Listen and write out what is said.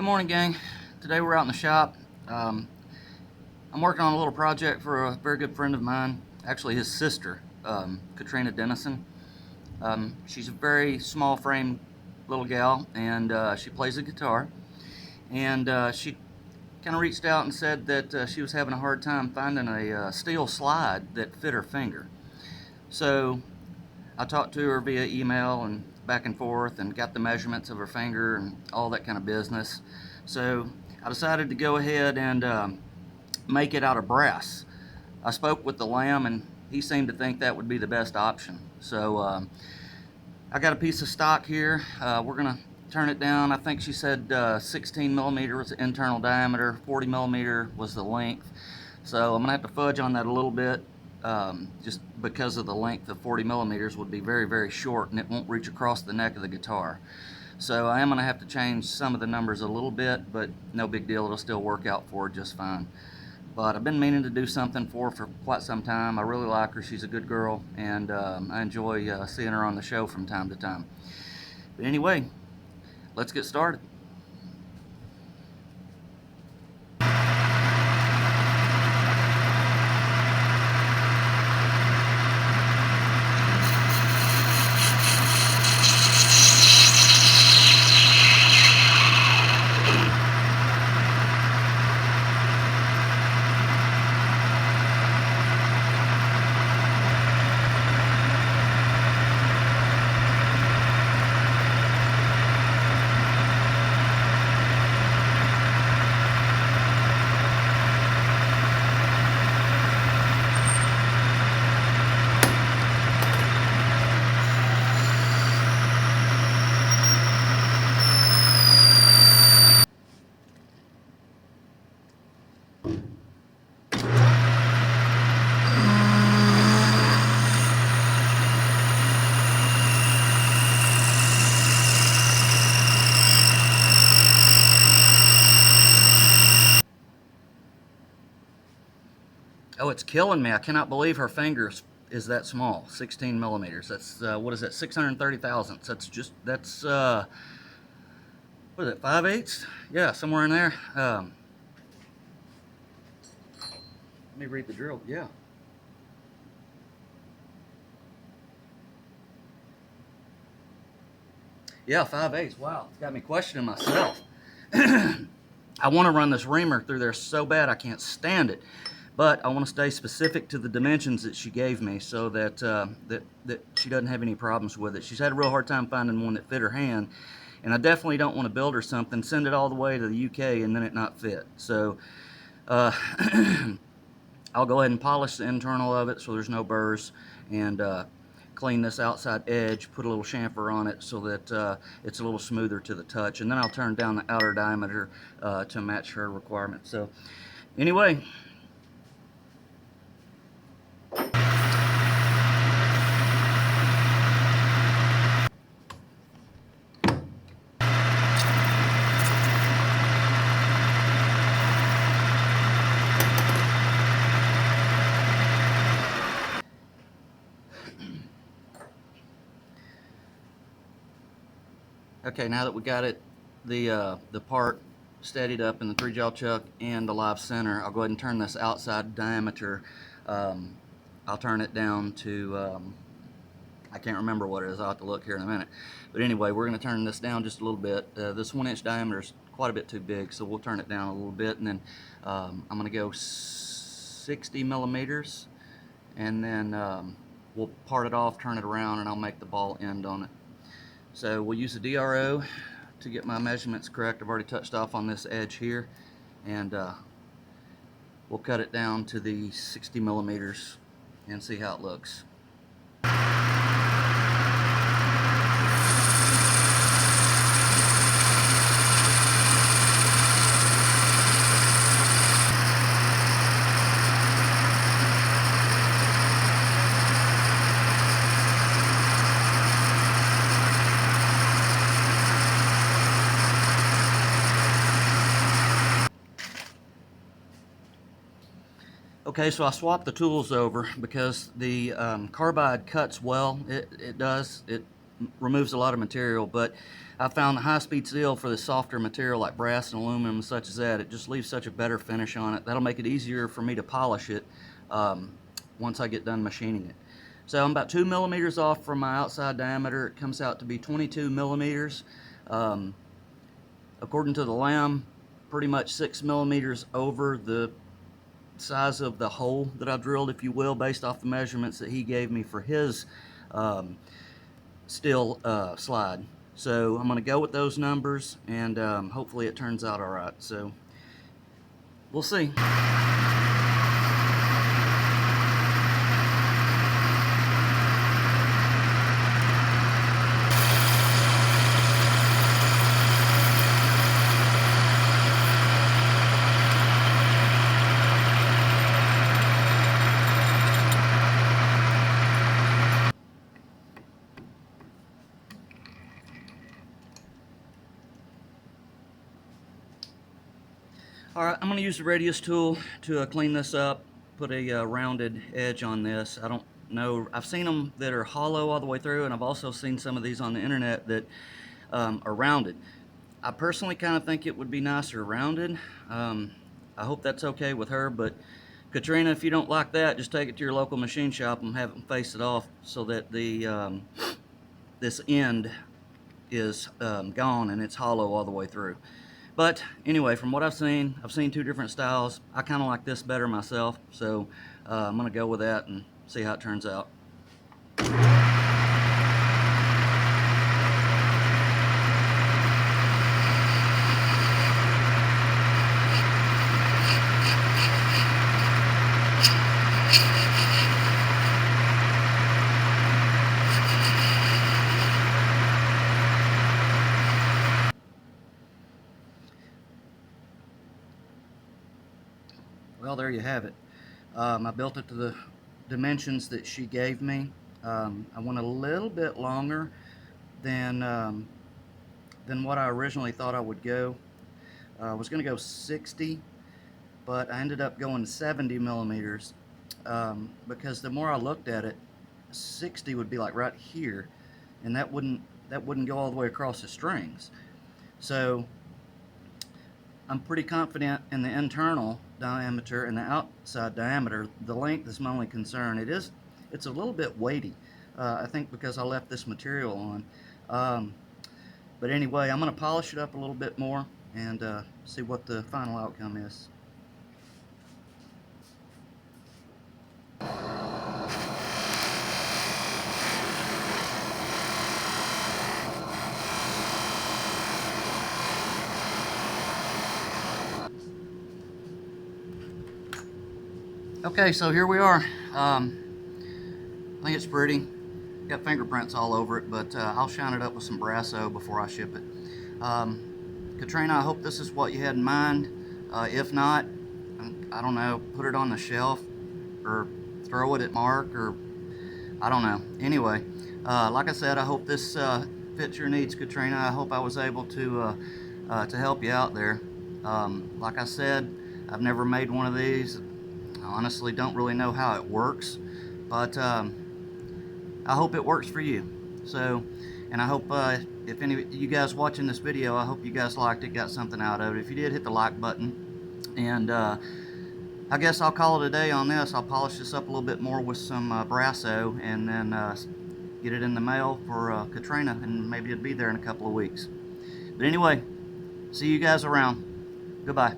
morning, gang. Today we're out in the shop. I'm working on a little project for a very good friend of mine, actually his sister, Katrina Dennison. She's a very small frame little gal, and she plays the guitar. And she kind of reached out and said that she was having a hard time finding a steel slide that fit her finger. So I talked to her via email and back and forth and got the measurements of her finger and all that kind of business. So I decided to go ahead and make it out of brass. I spoke with the lamb and he seemed to think that would be the best option. So I got a piece of stock here. We're gonna turn it down. I think she said 16 millimeter was the internal diameter, 40 millimeter was the length. So I'm gonna have to fudge on that a little bit, just because of the length of 40 millimeters would be very, very short and it won't reach across the neck of the guitar. So I am gonna have to change some of the numbers a little bit, but no big deal, it'll still work out for her just fine. But I've been meaning to do something for her for quite some time. I really like her, she's a good girl, and I enjoy seeing her on the show from time to time. But anyway, let's get started. Oh, it's killing me. I cannot believe her finger is that small, 16 millimeters. That's, what is that, 630 thousandths. What is it, 5/8? Yeah, somewhere in there. Let me read the drill, yeah. Yeah, 5/8, wow, it's got me questioning myself. I want to run this reamer through there so bad I can't stand it. But I want to stay specific to the dimensions that she gave me so that, that she doesn't have any problems with it. She's had a real hard time finding one that fit her hand, and I definitely don't want to build her something, send it all the way to the UK, and then it not fit. So I'll go ahead and polish the internal of it so there's no burrs, and clean this outside edge, put a little chamfer on it so that it's a little smoother to the touch, and then I'll turn down the outer diameter to match her requirements. So anyway, okay, now that we got it, the part steadied up in the 3-jaw chuck and the live center, I'll go ahead and turn this outside diameter. I'll turn it down to, I can't remember what it is, I'll have to look here in a minute. But anyway, we're going to turn this down just a little bit. This 1-inch diameter is quite a bit too big, so we'll turn it down a little bit, and then I'm going to go 60 millimeters, and then we'll part it off, turn it around, and I'll make the ball end on it. So we'll use the DRO to get my measurements correct. I've already touched off on this edge here, and we'll cut it down to the 60 millimeters and see how it looks. Okay, so I swapped the tools over because the carbide cuts well. It does. removes a lot of material, but I found the high-speed seal for the softer material like brass and aluminum and such as that, it just leaves such a better finish on it. That'll make it easier for me to polish it once I get done machining it. So I'm about 2 millimeters off from my outside diameter. It comes out to be 22 millimeters. According to the lamb, pretty much 6 millimeters over the size of the hole that I drilled, if you will, based off the measurements that he gave me for his steel slide. So I'm going to go with those numbers, and hopefully it turns out all right. So we'll see. Alright, I'm going to use the radius tool to clean this up, put a rounded edge on this. I don't know, I've seen them that are hollow all the way through, and I've also seen some of these on the internet that are rounded. I personally kind of think it would be nicer rounded. I hope that's okay with her, but Katrina, if you don't like that, just take it to your local machine shop and have them face it off so that the this end is gone and it's hollow all the way through. But anyway, from what I've seen 2 different styles. I kind of like this better myself, so I'm going to go with that and see how it turns out. Well, there you have it. I built it to the dimensions that she gave me. I went a little bit longer than what I originally thought I would go. I was going to go 60, but I ended up going 70 millimeters because the more I looked at it, 60 would be like right here, and that wouldn't go all the way across the strings. So I'm pretty confident in the internal diameter and the outside diameter. The length is my only concern. It's a little bit weighty, I think, because I left this material on. But anyway, I'm going to polish it up a little bit more and see what the final outcome is. Okay, so here we are. I think it's pretty. Got fingerprints all over it, but I'll shine it up with some Brasso before I ship it. Katrina, I hope this is what you had in mind. If not, I don't know, put it on the shelf or throw it at Mark, or I don't know. Anyway, like I said, I hope this fits your needs, Katrina. I hope I was able to help you out there. Like I said, I've never made one of these. I honestly don't really know how it works, but I hope it works for you. So, and I hope if any of you guys watching this video, I hope you guys liked it, got something out of it. If you did, hit the like button, and I guess I'll call it a day on this. I'll polish this up a little bit more with some Brasso, and then get it in the mail for Katrina, and maybe it'll be there in a couple of weeks. But anyway, see you guys around. Goodbye.